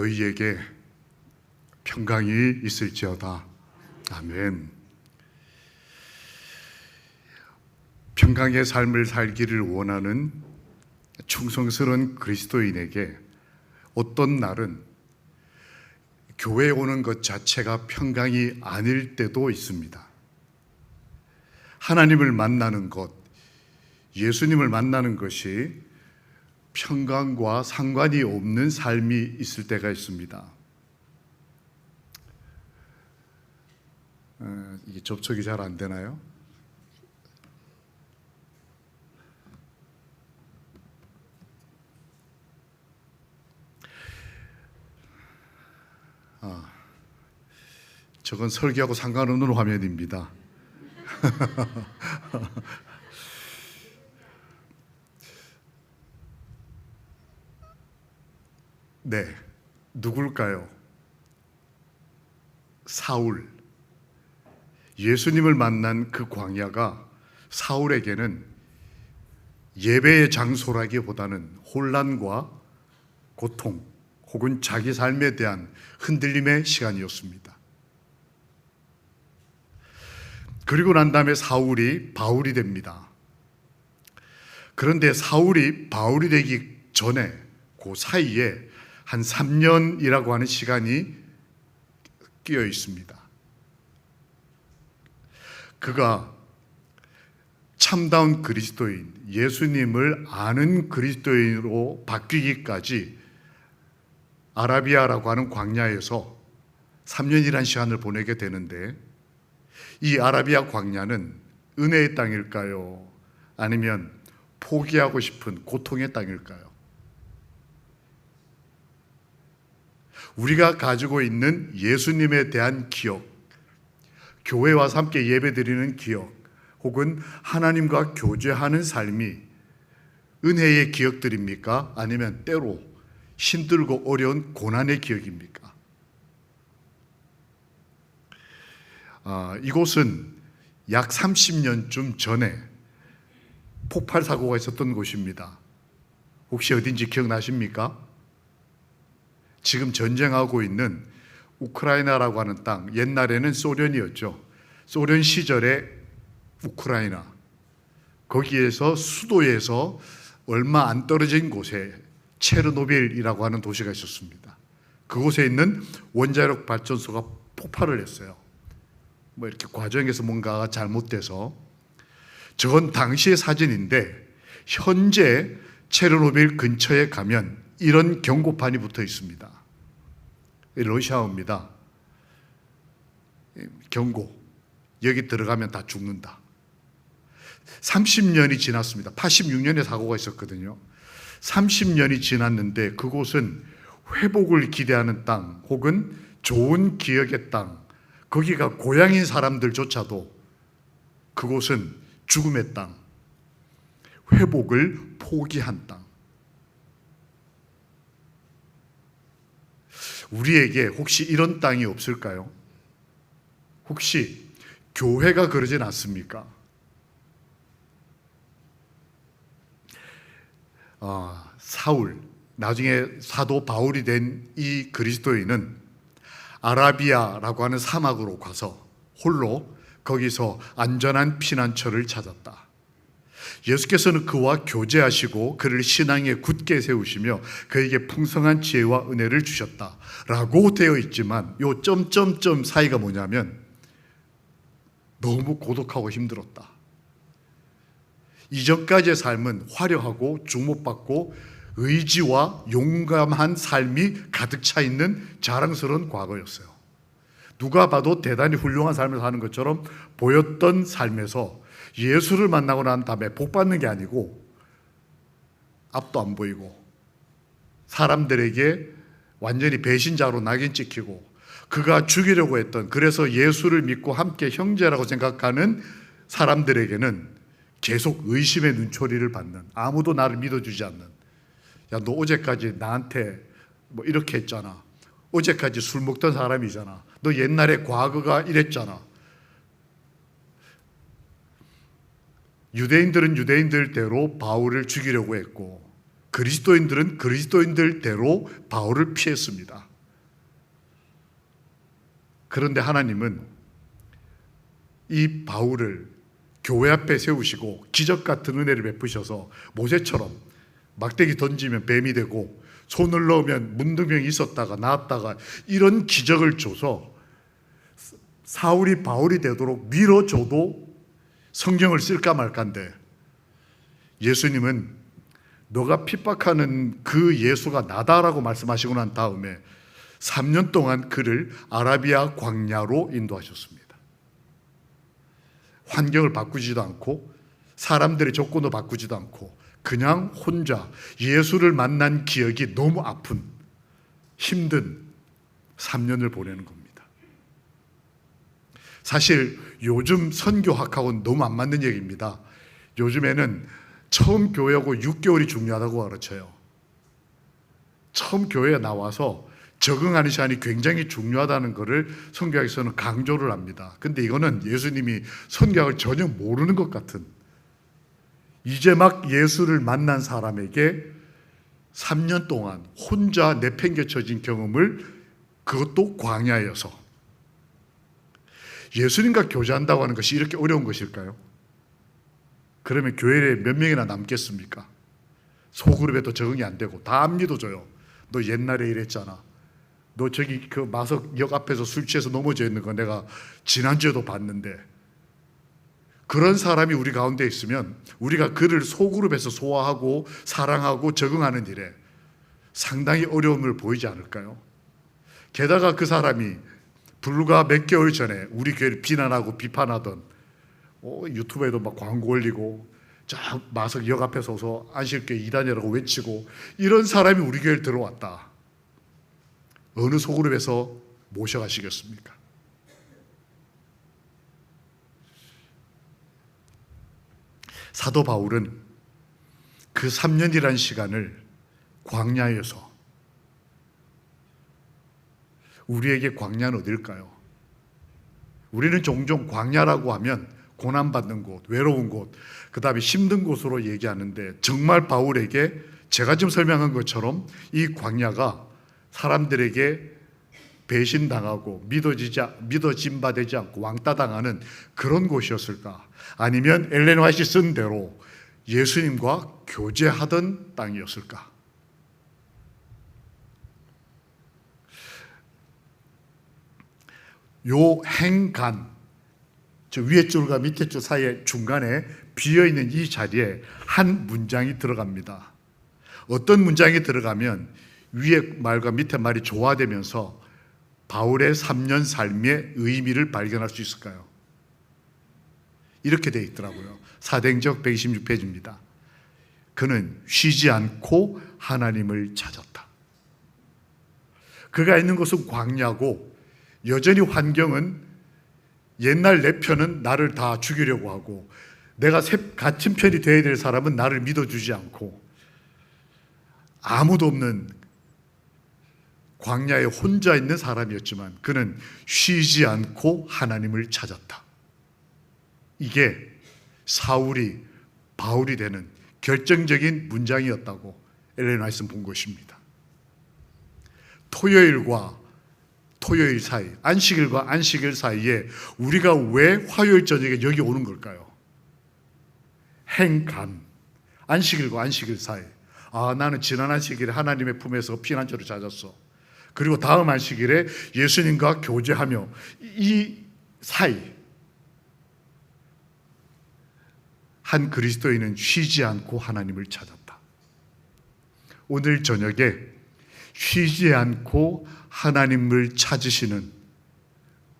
너희에게 평강이 있을지어다. 아멘. 평강의 삶을 살기를 원하는 충성스러운 그리스도인에게 어떤 날은 교회에 오는 것 자체가 평강이 아닐 때도 있습니다. 하나님을 만나는 것, 예수님을 만나는 것이 평강과 상관이 없는 삶이 있을 때가 있습니다. 이게 접촉이 잘 안 되나요? 저건 설교하고 상관없는 화면입니다. 네, 누굴까요? 사울. 예수님을 만난 그 광야가 사울에게는 예배의 장소라기보다는 혼란과 고통 혹은 자기 삶에 대한 흔들림의 시간이었습니다. 그리고 난 다음에 사울이 바울이 됩니다. 그런데 사울이 바울이 되기 전에 그 사이에 한 3년이라고 하는 시간이 끼어 있습니다. 그가 참다운 그리스도인, 예수님을 아는 그리스도인으로 바뀌기까지 아라비아라고 하는 광야에서 3년이라는 시간을 보내게 되는데, 이 아라비아 광야는 은혜의 땅일까요? 아니면 포기하고 싶은 고통의 땅일까요? 우리가 가지고 있는 예수님에 대한 기억, 교회 와서 함께 예배드리는 기억, 혹은 하나님과 교제하는 삶이 은혜의 기억들입니까? 아니면 때로 힘들고 어려운 고난의 기억입니까? 이곳은 약 30년쯤 전에 폭발 사고가 있었던 곳입니다. 혹시 어딘지 기억나십니까? 지금 전쟁하고 있는 우크라이나라고 하는 땅, 옛날에는 소련이었죠. 소련 시절의 우크라이나, 거기에서 수도에서 얼마 안 떨어진 곳에 체르노빌이라고 하는 도시가 있었습니다. 그곳에 있는 원자력 발전소가 폭발을 했어요. 이렇게 과정에서 뭔가가 잘못돼서. 저건 당시의 사진인데, 현재 체르노빌 근처에 가면 이런 경고판이 붙어 있습니다. 러시아어입니다. 경고. 여기 들어가면 다 죽는다. 30년이 지났습니다. 86년에 사고가 있었거든요. 30년이 지났는데 그곳은 회복을 기대하는 땅, 혹은 좋은 기억의 땅, 거기가 고향인 사람들조차도 그곳은 죽음의 땅, 회복을 포기한 땅. 우리에게 혹시 이런 땅이 없을까요? 혹시 교회가 그러진 않습니까? 사울, 나중에 사도 바울이 된 이 그리스도인은 아라비아라고 하는 사막으로 가서 홀로 거기서 안전한 피난처를 찾았다. 예수께서는 그와 교제하시고 그를 신앙에 굳게 세우시며 그에게 풍성한 지혜와 은혜를 주셨다라고 되어 있지만, 요 점점점 사이가 뭐냐면 너무 고독하고 힘들었다. 이전까지의 삶은 화려하고 주목받고 의지와 용감한 삶이 가득 차 있는 자랑스러운 과거였어요. 누가 봐도 대단히 훌륭한 삶을 사는 것처럼 보였던 삶에서 예수를 만나고 난 다음에 복 받는 게 아니고 앞도 안 보이고 사람들에게 완전히 배신자로 낙인 찍히고, 그가 죽이려고 했던, 그래서 예수를 믿고 함께 형제라고 생각하는 사람들에게는 계속 의심의 눈초리를 받는, 아무도 나를 믿어주지 않는, 야, 너 어제까지 나한테 뭐 이렇게 했잖아. 어제까지 술 먹던 사람이잖아. 너 옛날에 과거가 이랬잖아. 유대인들은 유대인들대로 바울을 죽이려고 했고, 그리스도인들은 그리스도인들대로 바울을 피했습니다. 그런데 하나님은 이 바울을 교회 앞에 세우시고 기적 같은 은혜를 베푸셔서 모세처럼 막대기 던지면 뱀이 되고 손을 넣으면 문둥병이 있었다가 나았다가 이런 기적을 줘서 사울이 바울이 되도록 밀어줘도 성경을 쓸까 말까인데, 예수님은 너가 핍박하는 그 예수가 나다라고 말씀하시고 난 다음에 3년 동안 그를 아라비아 광야로 인도하셨습니다. 환경을 바꾸지도 않고 사람들의 조건도 바꾸지도 않고 그냥 혼자 예수를 만난 기억이 너무 아픈 힘든 3년을 보내는 겁니다. 사실 요즘 선교학하고는 너무 안 맞는 얘기입니다. 요즘에는 처음 교회하고 6개월이 중요하다고 가르쳐요. 처음 교회에 나와서 적응하는 시간이 굉장히 중요하다는 것을 선교학에서는 강조를 합니다. 근데 이거는 예수님이 선교학을 전혀 모르는 것 같은, 이제 막 예수를 만난 사람에게 3년 동안 혼자 내팽개쳐진 경험을, 그것도 광야에서 예수님과 교제한다고 하는 것이 이렇게 어려운 것일까요? 그러면 교회에 몇 명이나 남겠습니까? 소그룹에도 적응이 안 되고 다 안 믿어줘요. 너 옛날에 이랬잖아. 너 저기 그 마석역 앞에서 술 취해서 넘어져 있는 거 내가 지난주에도 봤는데. 그런 사람이 우리 가운데 있으면 우리가 그를 소그룹에서 소화하고 사랑하고 적응하는 일에 상당히 어려움을 보이지 않을까요? 게다가 그 사람이 불과 몇 개월 전에 우리 교회를 비난하고 비판하던, 유튜브에도 막 광고 올리고 저 마석역 앞에 서서 안식교회 이단이라고 외치고 이런 사람이 우리 교회를 들어왔다. 어느 소그룹에서 모셔가시겠습니까? 사도 바울은 그 3년이라는 시간을 광야에서, 우리에게 광야는 어딜까요? 우리는 종종 광야라고 하면 고난받는 곳, 외로운 곳, 그 다음에 힘든 곳으로 얘기하는데, 정말 바울에게 제가 지금 설명한 것처럼 이 광야가 사람들에게 배신당하고 믿어진 바 되지 않고 왕따당하는 그런 곳이었을까? 아니면 엘렌 화이트 쓴 대로 예수님과 교제하던 땅이었을까? 요 행간, 저 위에 줄과 밑에 줄 사이에 중간에 비어있는 이 자리에 한 문장이 들어갑니다. 어떤 문장이 들어가면 위에 말과 밑에 말이 조화되면서 바울의 3년 삶의 의미를 발견할 수 있을까요? 이렇게 되어 있더라고요. 사도행전 126페이지입니다. 그는 쉬지 않고 하나님을 찾았다. 그가 있는 곳은 광야고 여전히 환경은 옛날 내 편은 나를 다 죽이려고 하고 내가 같은 편이 되어야 될 사람은 나를 믿어주지 않고 아무도 없는 광야에 혼자 있는 사람이었지만 그는 쉬지 않고 하나님을 찾았다. 이게 사울이 바울이 되는 결정적인 문장이었다고 엘렌 화이트는 본 것입니다. 토요일과 토요일 사이, 안식일과 안식일 사이에 우리가 왜 화요일 저녁에 여기 오는 걸까요? 행간, 안식일과 안식일 사이. 나는 지난 안식일에 하나님의 품에서 피난처를 찾았어. 그리고 다음 안식일에 예수님과 교제하며 이 사이 한 그리스도인은 쉬지 않고 하나님을 찾았다. 오늘 저녁에 쉬지 않고 하나님을 찾으시는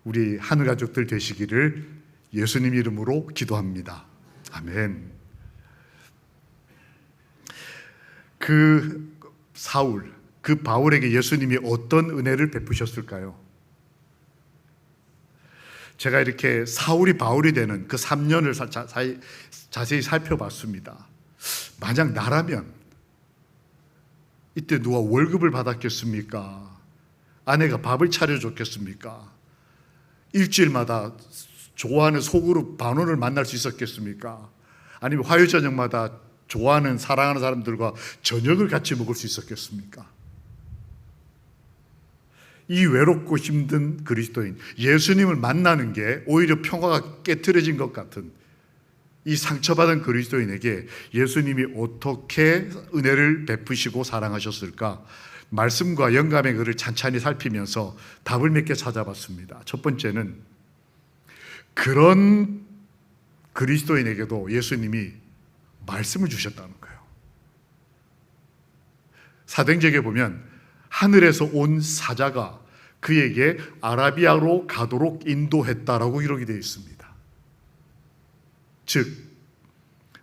우리 하늘 가족들 되시기를 예수님 이름으로 기도합니다. 아멘. 그 사울, 그 바울에게 예수님이 어떤 은혜를 베푸셨을까요? 제가 이렇게 사울이 바울이 되는 그 3년을 자세히 살펴봤습니다. 만약 나라면 이때 누가 월급을 받았겠습니까? 아내가 밥을 차려줬겠습니까? 일주일마다 좋아하는 소그룹 반원을 만날 수 있었겠습니까? 아니면 화요일 저녁마다 좋아하는 사랑하는 사람들과 저녁을 같이 먹을 수 있었겠습니까? 이 외롭고 힘든 그리스도인, 예수님을 만나는 게 오히려 평화가 깨트려진 것 같은 이 상처받은 그리스도인에게 예수님이 어떻게 은혜를 베푸시고 사랑하셨을까? 말씀과 영감의 글을 찬찬히 살피면서 답을 몇 개 찾아봤습니다. 첫 번째는 그런 그리스도인에게도 예수님이 말씀을 주셨다는 거예요. 사도행전에 보면 하늘에서 온 사자가 그에게 아라비아로 가도록 인도했다라고 기록이 되어 있습니다. 즉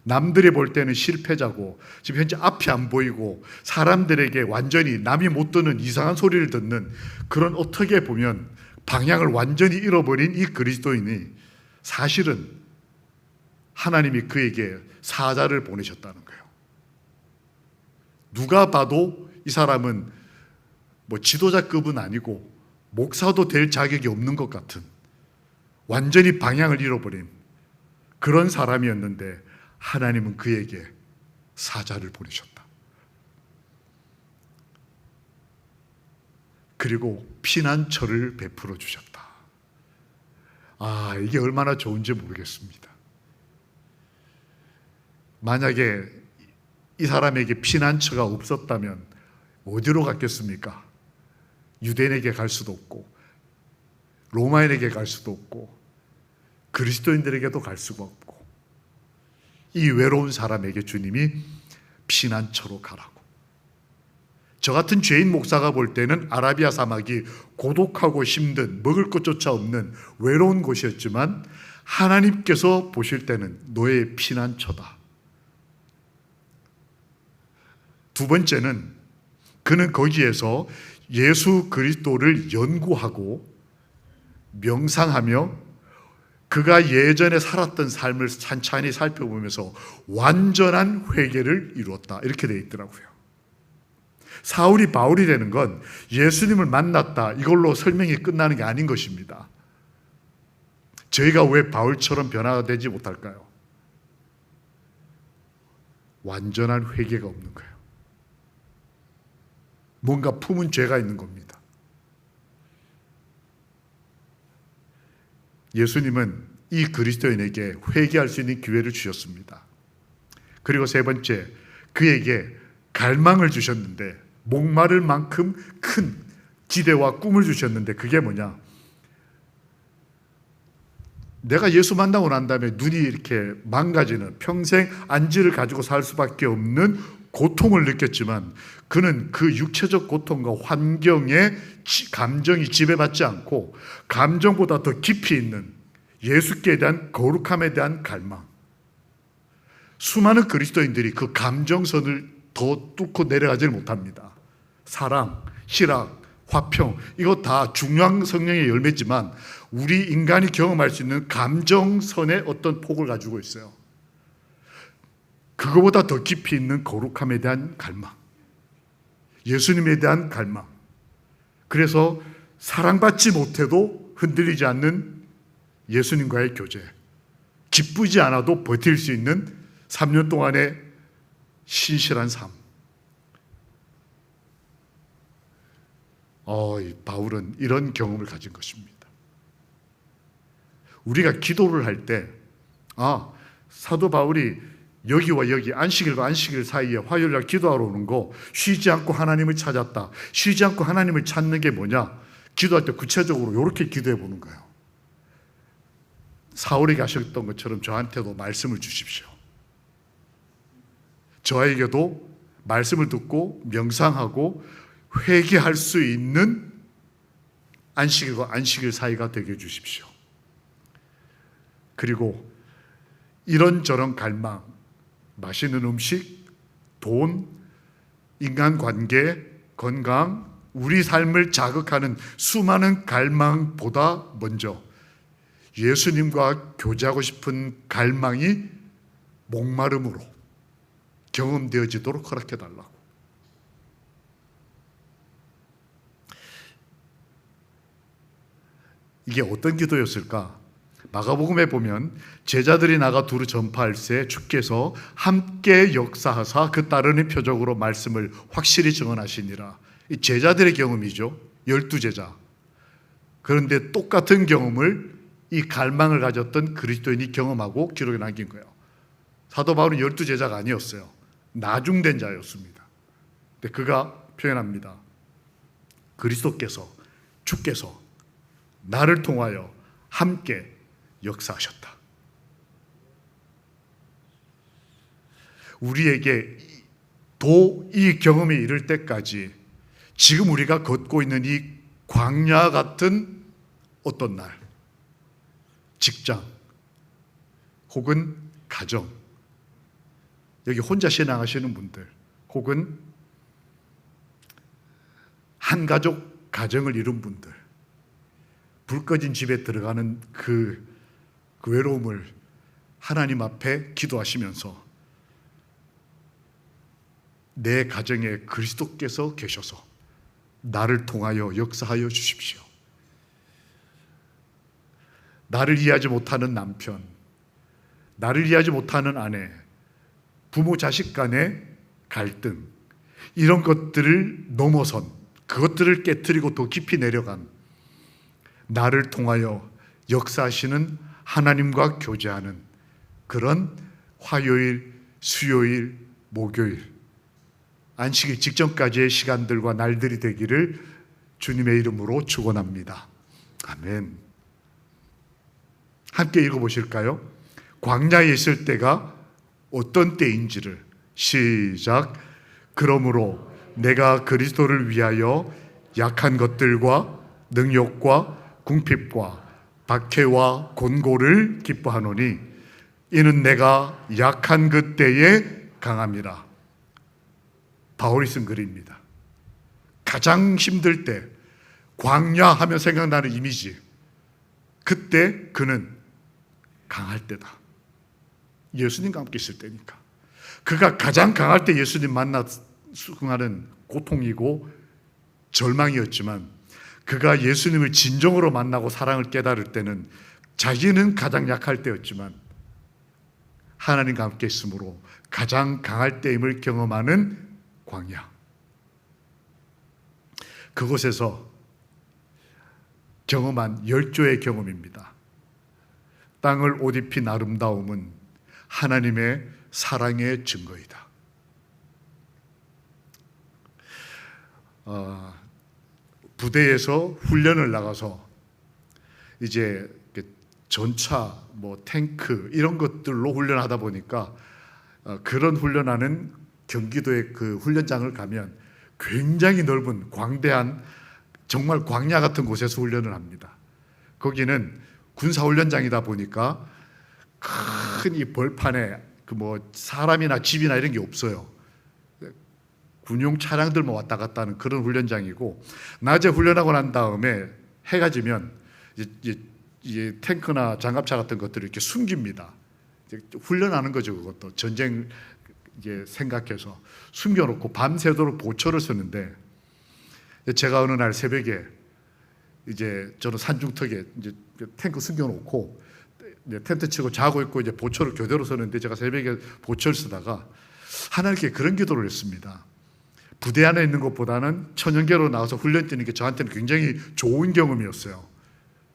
남들이 볼 때는 실패자고 지금 현재 앞이 안 보이고 사람들에게 완전히 남이 못 듣는 이상한 소리를 듣는 그런, 어떻게 보면 방향을 완전히 잃어버린 이 그리스도인이 사실은 하나님이 그에게 사자를 보내셨다는 거예요. 누가 봐도 이 사람은 뭐 지도자급은 아니고 목사도 될 자격이 없는 것 같은, 완전히 방향을 잃어버린 그런 사람이었는데 하나님은 그에게 사자를 보내셨다. 그리고 피난처를 베풀어 주셨다. 이게 얼마나 좋은지 모르겠습니다. 만약에 이 사람에게 피난처가 없었다면 어디로 갔겠습니까? 유대인에게 갈 수도 없고 로마인에게 갈 수도 없고 그리스도인들에게도 갈 수가 없고, 이 외로운 사람에게 주님이 피난처로 가라고. 저 같은 죄인 목사가 볼 때는 아라비아 사막이 고독하고 힘든, 먹을 것조차 없는 외로운 곳이었지만 하나님께서 보실 때는 너의 피난처다. 두 번째는 그는 거기에서 예수 그리스도를 연구하고 명상하며 그가 예전에 살았던 삶을 찬찬히 살펴보면서 완전한 회개를 이루었다, 이렇게 되어 있더라고요. 사울이 바울이 되는 건 예수님을 만났다 이걸로 설명이 끝나는 게 아닌 것입니다. 저희가 왜 바울처럼 변화가 되지 못할까요? 완전한 회개가 없는 거예요. 뭔가 품은 죄가 있는 겁니다. 예수님은 이 그리스도인에게 회개할 수 있는 기회를 주셨습니다. 그리고 세 번째, 그에게 갈망을 주셨는데, 목마를 만큼 큰 기대와 꿈을 주셨는데, 그게 뭐냐? 내가 예수 만나고 난 다음에 눈이 이렇게 망가지는, 평생 안지를 가지고 살 수밖에 없는 고통을 느꼈지만 그는 그 육체적 고통과 환경에 감정이 지배받지 않고 감정보다 더 깊이 있는 예수께 대한 거룩함에 대한 갈망. 수많은 그리스도인들이 그 감정선을 더 뚫고 내려가지를 못합니다. 사랑, 희락, 화평, 이거 다 중요한 성령의 열매지만 우리 인간이 경험할 수 있는 감정선의 어떤 폭을 가지고 있어요. 그거보다 더 깊이 있는 거룩함에 대한 갈망, 예수님에 대한 갈망. 그래서 사랑받지 못해도 흔들리지 않는 예수님과의 교제, 기쁘지 않아도 버틸 수 있는 3년 동안의 신실한 삶. 바울은 이런 경험을 가진 것입니다. 우리가 기도를 할 때, 사도 바울이 여기와 여기 안식일과 안식일 사이에 화요일날 기도하러 오는 거, 쉬지 않고 하나님을 찾았다. 쉬지 않고 하나님을 찾는 게 뭐냐? 기도할 때 구체적으로 이렇게 기도해 보는 거예요. 사울에게 하셨던 것처럼 저한테도 말씀을 주십시오. 저에게도 말씀을 듣고 명상하고 회개할 수 있는 안식일과 안식일 사이가 되게 해주십시오. 그리고 이런저런 갈망, 맛있는 음식, 돈, 인간관계, 건강, 우리 삶을 자극하는 수많은 갈망보다 먼저 예수님과 교제하고 싶은 갈망이 목마름으로 경험되어지도록 허락해달라고. 이게 어떤 기도였을까? 마가복음에 보면 제자들이 나가 두루 전파할새 주께서 함께 역사하사 그 따르는 표적으로 말씀을 확실히 증언하시니라. 이 제자들의 경험이죠. 열두 제자. 그런데 똑같은 경험을 이 갈망을 가졌던 그리스도인이 경험하고 기록에 남긴 거예요. 사도 바울은 열두 제자가 아니었어요. 나중된 자였습니다. 근데 그가 표현합니다. 그리스도께서, 주께서 나를 통하여 함께 역사하셨다. 우리에게 이 경험에 이를 때까지 지금 우리가 걷고 있는 이 광야 같은 어떤 날, 직장 혹은 가정, 여기 혼자 신앙하시는 분들 혹은 한 가족 가정을 이룬 분들, 불 꺼진 집에 들어가는 그 외로움을 하나님 앞에 기도하시면서 내 가정에 그리스도께서 계셔서 나를 통하여 역사하여 주십시오. 나를 이해하지 못하는 남편, 나를 이해하지 못하는 아내, 부모 자식 간의 갈등, 이런 것들을 넘어선, 그것들을 깨트리고 더 깊이 내려간 나를 통하여 역사하시는 하나님과 교제하는 그런 화요일, 수요일, 목요일, 안식일 직전까지의 시간들과 날들이 되기를 주님의 이름으로 축원합니다. 아멘. 함께 읽어보실까요? 광야에 있을 때가 어떤 때인지를. 시작. 그러므로 내가 그리스도를 위하여 약한 것들과 능욕과 궁핍과 박해와 곤고를 기뻐하노니 이는 내가 약한 그때에 강함이라. 바울이 쓴 글입니다. 가장 힘들 때 광야 하면 생각나는 이미지, 그때 그는 강할 때다. 예수님과 함께 있을 때니까. 그가 가장 강할 때 예수님 만나 수긍하는 고통이고 절망이었지만, 그가 예수님을 진정으로 만나고 사랑을 깨달을 때는 자기는 가장 약할 때였지만 하나님과 함께 있으므로 가장 강할 때임을 경험하는 광야. 그곳에서 경험한 열조의 경험입니다. 땅을 옷 입힌 아름다움은 하나님의 사랑의 증거이다. 부대에서 훈련을 나가서 이제 전차, 탱크 이런 것들로 훈련하다 보니까 그런 훈련하는 경기도의 그 훈련장을 가면 굉장히 넓은 광대한 정말 광야 같은 곳에서 훈련을 합니다. 거기는 군사훈련장이다 보니까 큰 이 벌판에 사람이나 집이나 이런 게 없어요. 군용 차량들만 왔다 갔다 하는 그런 훈련장이고, 낮에 훈련하고 난 다음에 해가 지면 이제 탱크나 장갑차 같은 것들을 이렇게 숨깁니다. 훈련하는 거죠. 그것도 전쟁 이제 생각해서 숨겨놓고 밤새도록 보초를 쓰는데, 제가 어느 날 새벽에 이제 저는 산중턱에 이제 탱크 숨겨놓고 이제 텐트 치고 자고 있고 이제 보초를 교대로 서는데, 제가 새벽에 보초를 쓰다가 하나님께 그런 기도를 했습니다. 부대 안에 있는 것보다는 천연계로 나와서 훈련 뛰는 게 저한테는 굉장히 좋은 경험이었어요.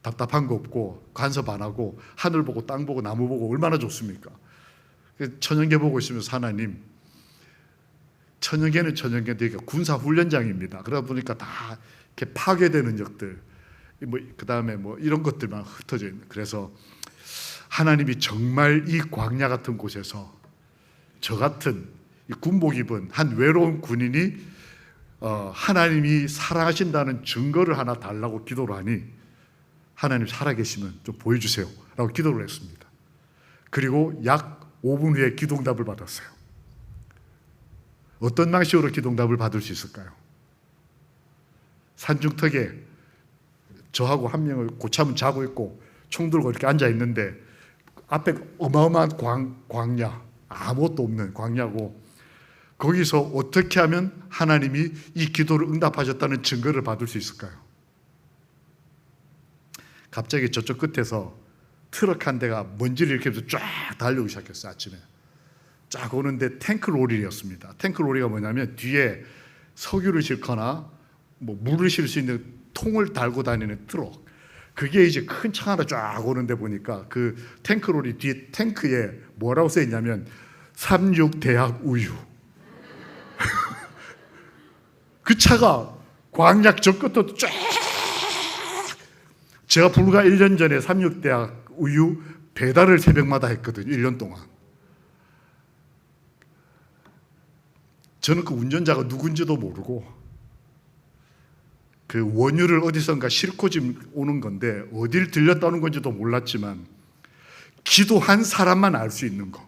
답답한 거 없고 간섭 안 하고 하늘 보고 땅 보고 나무 보고 얼마나 좋습니까? 천연계 보고 있으면서 하나님, 천연계는 천연계인데 군사 훈련장입니다. 그러다 보니까 다 이렇게 파괴되는 적들, 그 다음에 이런 것들만 흩어져 있는. 그래서 하나님이 정말 이 광야 같은 곳에서 저 같은 군복 입은 한 외로운 군인이 하나님이 사랑하신다는 증거를 하나 달라고 기도를 하니, 하나님 살아계시면 좀 보여주세요 라고 기도를 했습니다. 그리고 약 5분 후에 기도응답을 받았어요. 어떤 방식으로 기도응답을 받을 수 있을까요? 산중턱에 저하고 한 명을 고참은 자고 있고 총 들고 이렇게 앉아 있는데, 앞에 어마어마한 광야, 아무것도 없는 광야고, 거기서 어떻게 하면 하나님이 이 기도를 응답하셨다는 증거를 받을 수 있을까요? 갑자기 저쪽 끝에서 트럭 한 대가 먼지를 이렇게 해서 쫙 달려오기 시작했어요. 아침에 쫙 오는데 탱크로리였습니다. 탱크로리가 뭐냐면 뒤에 석유를 싣거나 물을 실 수 있는 통을 달고 다니는 트럭. 그게 이제 큰 차 하나 쫙 오는데 보니까 그 탱크로리 뒤에 탱크에 뭐라고 써 있냐면 36대학 우유. 그 차가 광약 저 끝도 쫙. 제가 불과 1년 전에 36대학 우유 배달을 새벽마다 했거든요. 1년 동안. 저는 그 운전자가 누군지도 모르고 그 원유를 어디선가 싣고 지금 오는 건데 어딜 들렸다 오는 건지도 몰랐지만 기도한 사람만 알 수 있는 거.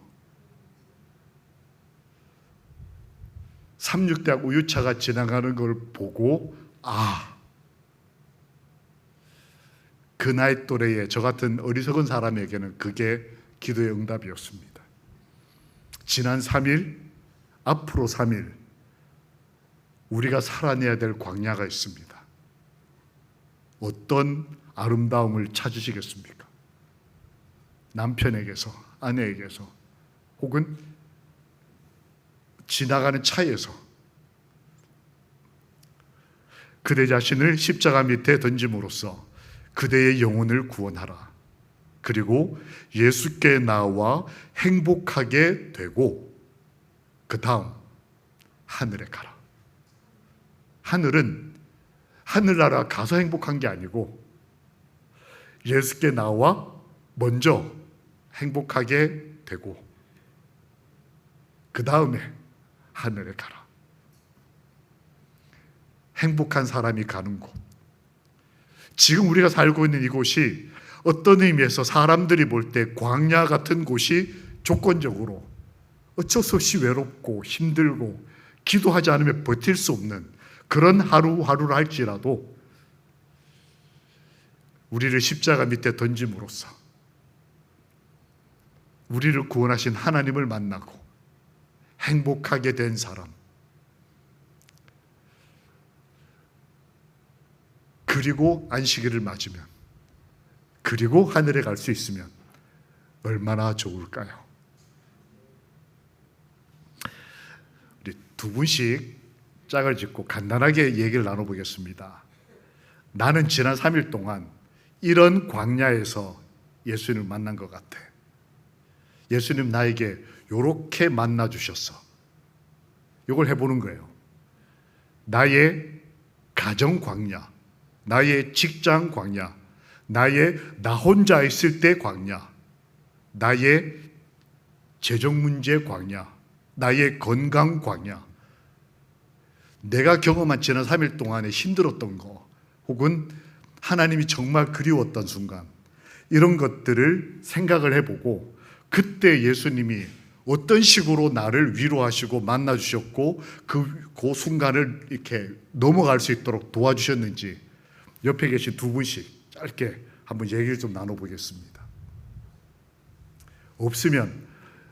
36대학 우유차가 지나가는 걸 보고 그 나이 또래의 저 같은 어리석은 사람에게는 그게 기도의 응답이었습니다. 지난 3일, 앞으로 3일 우리가 살아내야 될 광야가 있습니다. 어떤 아름다움을 찾으시겠습니까? 남편에게서, 아내에게서, 혹은 지나가는 차에서 그대 자신을 십자가 밑에 던짐으로써 그대의 영혼을 구원하라. 그리고 예수께 나와 행복하게 되고 그 다음 하늘에 가라. 하늘은 하늘나라 가서 행복한 게 아니고 예수께 나와 먼저 행복하게 되고 그 다음에 하늘에 가라. 행복한 사람이 가는 곳. 지금 우리가 살고 있는 이곳이 어떤 의미에서 사람들이 볼 때 광야 같은 곳이 조건적으로 어쩔 수 없이 외롭고 힘들고 기도하지 않으면 버틸 수 없는 그런 하루하루를 할지라도 우리를 십자가 밑에 던짐으로써 우리를 구원하신 하나님을 만나고 행복하게 된 사람, 그리고 안식일을 맞으면, 그리고 하늘에 갈 수 있으면 얼마나 좋을까요? 우리 두 분씩 짝을 짓고 간단하게 얘기를 나눠보겠습니다. 나는 지난 3일 동안 이런 광야에서 예수님을 만난 것 같아. 예수님 나에게 이렇게 만나 주셨어. 이걸 해보는 거예요. 나의 가정 광야, 나의 직장 광야, 나의 나 혼자 있을 때 광야, 나의 재정 문제 광야, 나의 건강 광야, 내가 경험한 지난 3일 동안에 힘들었던 거, 혹은 하나님이 정말 그리웠던 순간, 이런 것들을 생각을 해보고 그때 예수님이 어떤 식으로 나를 위로하시고 만나주셨고 그 순간을 이렇게 넘어갈 수 있도록 도와주셨는지 옆에 계신 두 분씩 짧게 한번 얘기를 좀 나눠보겠습니다. 없으면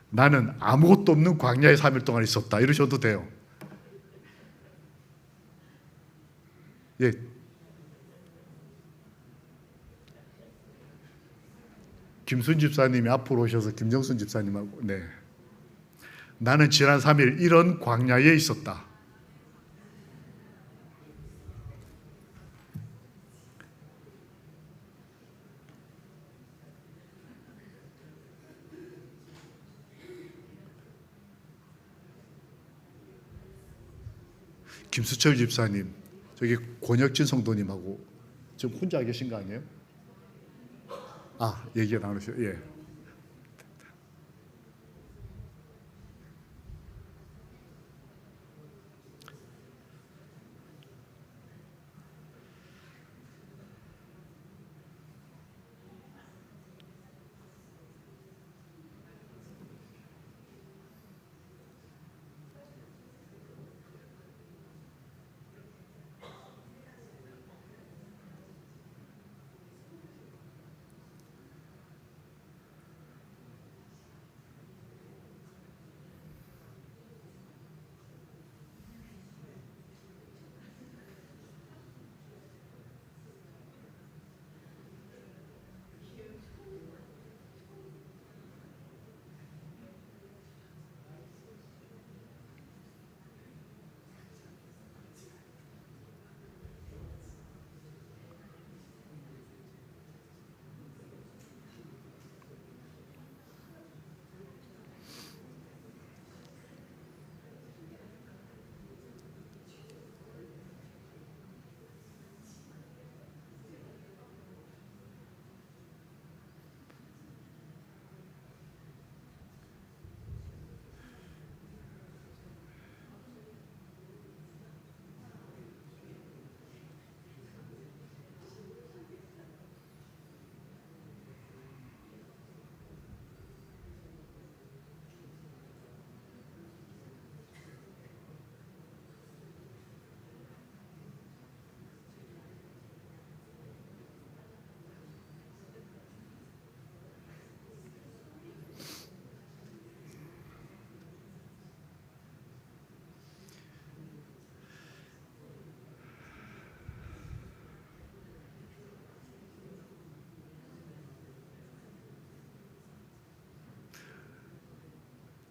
나는 아무것도 없는 광야의 3일 동안 있었다 이러셔도 돼요. 예. 김순 집사님이 앞으로 오셔서 김정순 집사님하고 나는 지난 3일 이런 광야에 있었다. 김수철 집사님, 저기 권혁진 성도님하고 지금 혼자 계신 거 아니에요? 얘기 나누셔. 예.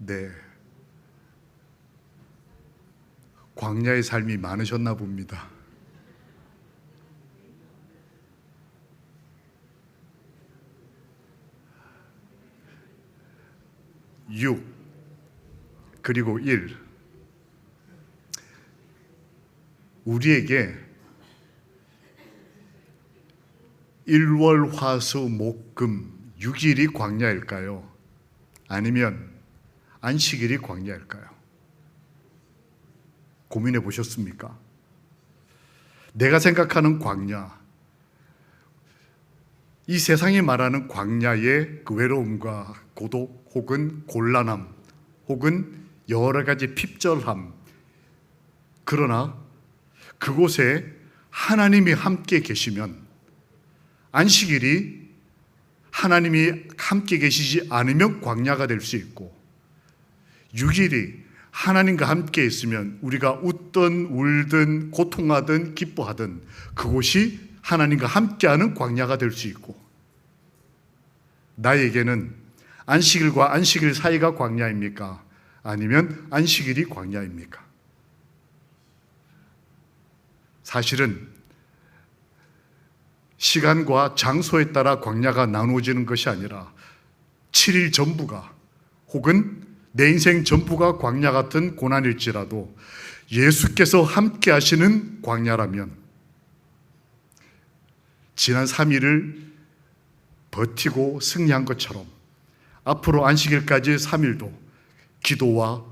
네, 광야의 삶이 많으셨나 봅니다. 6 그리고 1, 우리에게 일월화수목금 6일이 광야일까요? 아니면 안식일이 광야일까요? 고민해 보셨습니까? 내가 생각하는 광야, 이 세상이 말하는 광야의 그 외로움과 고독 혹은 곤란함 혹은 여러 가지 핍절함, 그러나 그곳에 하나님이 함께 계시면, 안식일이 하나님이 함께 계시지 않으면 광야가 될 수 있고, 6일이 하나님과 함께 있으면 우리가 웃든 울든 고통하든 기뻐하든 그곳이 하나님과 함께하는 광야가 될 수 있고, 나에게는 안식일과 안식일 사이가 광야입니까? 아니면 안식일이 광야입니까? 사실은 시간과 장소에 따라 광야가 나누어지는 것이 아니라 7일 전부가 혹은 내 인생 전부가 광야 같은 고난일지라도 예수께서 함께 하시는 광야라면 지난 3일을 버티고 승리한 것처럼 앞으로 안식일까지 3일도 기도와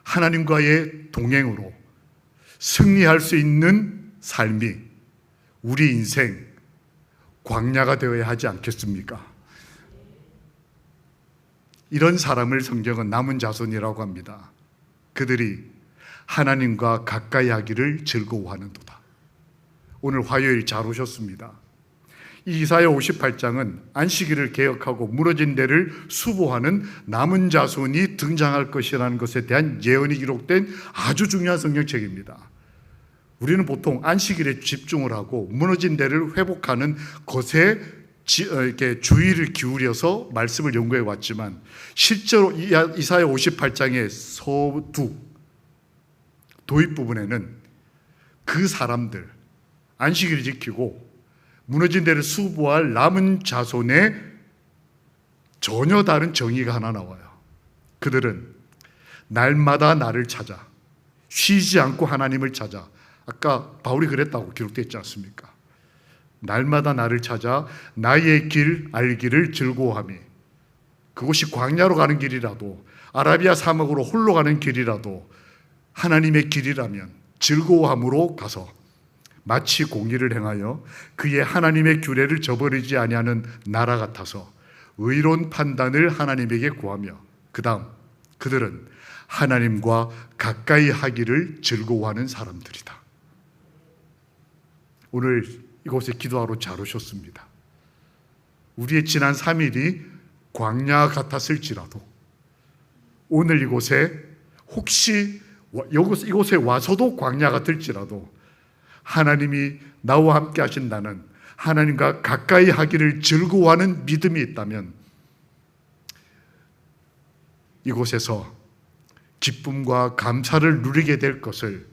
하나님과의 동행으로 승리할 수 있는 삶이 우리 인생 광야가 되어야 하지 않겠습니까? 이런 사람을 성경은 남은 자손이라고 합니다. 그들이 하나님과 가까이 하기를 즐거워하는도다. 오늘 화요일 잘 오셨습니다. 이사야 58장은 안식일을 개혁하고 무너진 데를 수보하는 남은 자손이 등장할 것이라는 것에 대한 예언이 기록된 아주 중요한 성경책입니다. 우리는 보통 안식일에 집중을 하고 무너진 데를 회복하는 것에 이렇게 주의를 기울여서 말씀을 연구해 왔지만, 실제로 이사야 58장의 서두 도입 부분에는 그 사람들, 안식일을 지키고 무너진 데를 수보할 남은 자손의 전혀 다른 정의가 하나 나와요. 그들은 날마다 나를 찾아 쉬지 않고 하나님을 찾아, 아까 바울이 그랬다고 기록되어 있지 않습니까? 날마다 나를 찾아 나의 길 알기를 즐거워하며, 그곳이 광야로 가는 길이라도 아라비아 사막으로 홀로 가는 길이라도 하나님의 길이라면 즐거워함으로 가서 마치 공의를 행하여 그의 하나님의 규례를 저버리지 아니하는 나라 같아서 의로운 판단을 하나님에게 구하며, 그 다음 그들은 하나님과 가까이 하기를 즐거워하는 사람들이다. 오늘 이곳에 기도하러 잘 오셨습니다. 우리의 지난 3일이 광야 같았을지라도 오늘 이곳에 혹시 이곳에 와서도 광야 같을지라도 하나님이 나와 함께 하신다는, 하나님과 가까이 하기를 즐거워하는 믿음이 있다면 이곳에서 기쁨과 감사를 누리게 될 것을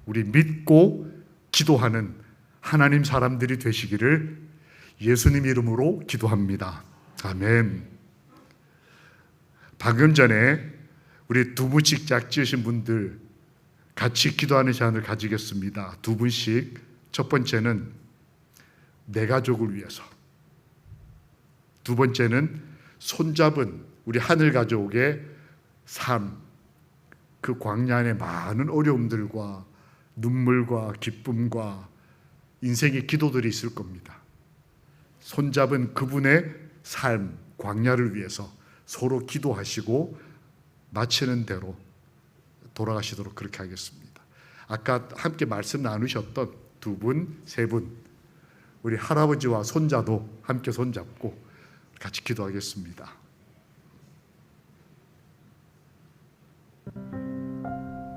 우리 믿고 기도하는 하나님 사람들이 되시기를 예수님 이름으로 기도합니다. 아멘. 방금 전에 우리 두 분씩 짝 지으신 분들 같이 기도하는 시간을 가지겠습니다. 두 분씩. 첫 번째는 내 가족을 위해서, 두 번째는 손잡은 우리 하늘 가족의 삶, 그 광야 안에 많은 어려움들과 눈물과 기쁨과 인생의 기도들이 있을 겁니다. 손잡은 그분의 삶, 광야를 위해서 서로 기도하시고 마치는 대로 돌아가시도록 그렇게 하겠습니다. 아까 함께 말씀 나누셨던 두 분, 세 분, 우리 할아버지와 손자도 함께 손잡고 같이 기도하겠습니다.